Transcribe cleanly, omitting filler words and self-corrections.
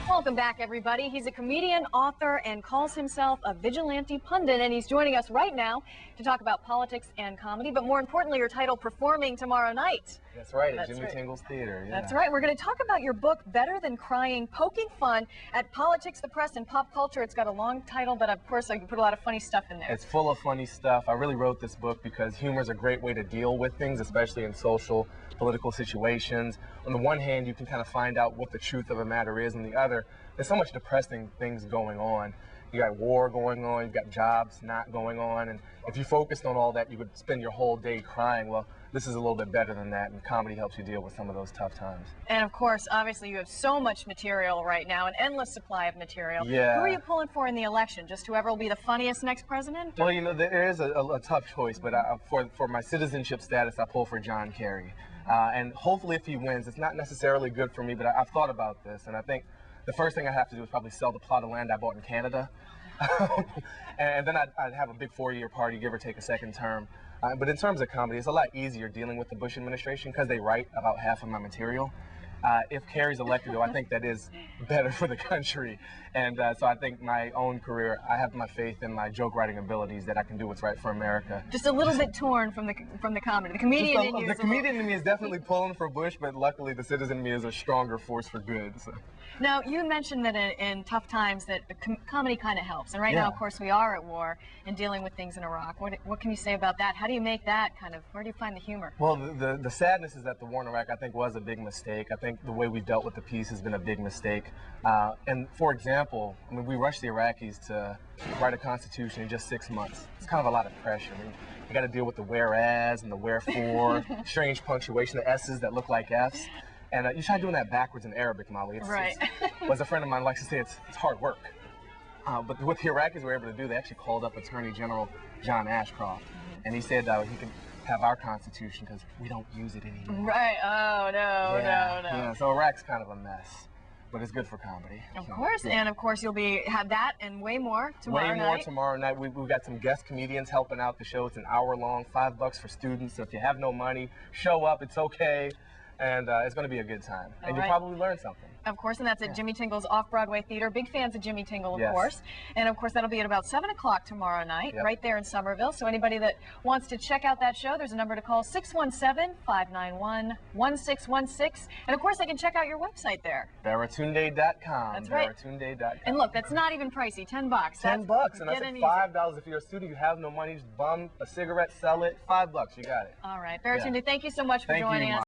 Welcome back, everybody. He's a comedian, author, and calls himself a vigilante pundit, and he's joining us right now to talk about politics and comedy, but more importantly, your title, performing tomorrow night. That's right, at Jimmy Tingle's Theater. Yeah. That's right. We're going to talk about your book, Better Than Crying, Poking Fun at Politics, the Press, and Pop Culture. It's got a long title, but of course, I can put a lot of funny stuff in there. It's full of funny stuff. I really wrote this book because humor is a great way to deal with things, especially in social, political situations. On the one hand, you can kind of find out what the truth of a matter is, and the other, there's so much depressing things going on. You got war going on, you've got jobs not going on, and if you focused on all that, you would spend your whole day crying. Well, this is a little bit better than that, and comedy helps you deal with some of those tough times. And of course, obviously, you have so much material right now, an endless supply of material. Yeah. Who are you pulling for in the election? Just whoever will be the funniest next president? Well, you know, there is a tough choice, but for my citizenship status, I pull for John Kerry. And hopefully if he wins, it's not necessarily good for me, but I've thought about this, and I think the first thing I have to do is probably sell the plot of land I bought in Canada. And then I'd have a big 4-year party, give or take a second term. But in terms of comedy, it's a lot easier dealing with the Bush administration because they write about half of my material. If Kerry's elected, though, I think that is better for the country. And so I think my own career, I have my faith in my joke writing abilities that I can do what's right for America. Just a little bit torn from the comedy. The comedian in you. The comedian in me is definitely pulling for Bush, but luckily the citizen in me is a stronger force for good. So. Now, you mentioned that in tough times that comedy kind of helps. And right now, of course, we are at war and dealing with things in Iraq. What can you say about that? How do you make that kind of, where do you find the humor? Well, the sadness is that the war in Iraq, I think, was a big mistake. I think the way we dealt with the peace has been a big mistake. And for example, I mean, we rushed the Iraqis to write a constitution in just 6 months. It's kind of a lot of pressure. I mean, you got to deal with the whereas and the wherefore, strange punctuation, the S's that look like F's. And you try doing that backwards in Arabic, Molly. As a friend of mine likes to say, it's hard work. But what the Iraqis were able to do, they actually called up Attorney General John Ashcroft. And he said he could have our constitution because we don't use it anymore. Right. Oh, no, no. Yeah, so Iraq's kind of a mess. But it's good for comedy. Of course, yeah. And of course you'll have that and way more tomorrow night. Way more tomorrow night. We've got some guest comedians helping out the show. It's an hour long, $5 for students. So if you have no money, show up. It's okay. And it's going to be a good time. And you'll probably learn something. Of course, and that's at Jimmy Tingle's Off-Broadway Theater. Big fans of Jimmy Tingle, of course. And of course, that'll be at about 7 o'clock tomorrow night, right there in Somerville. So anybody that wants to check out that show, there's a number to call, 617-591-1616. And of course, they can check out your website there. Baratunde.com. That's right. Baratunde.com. And look, that's not even pricey, $10. $10, and that's like $5 if you're a student, you have no money, just bum a cigarette, sell it, $5, you got it. All right, Baratunde, thank you so much for joining us.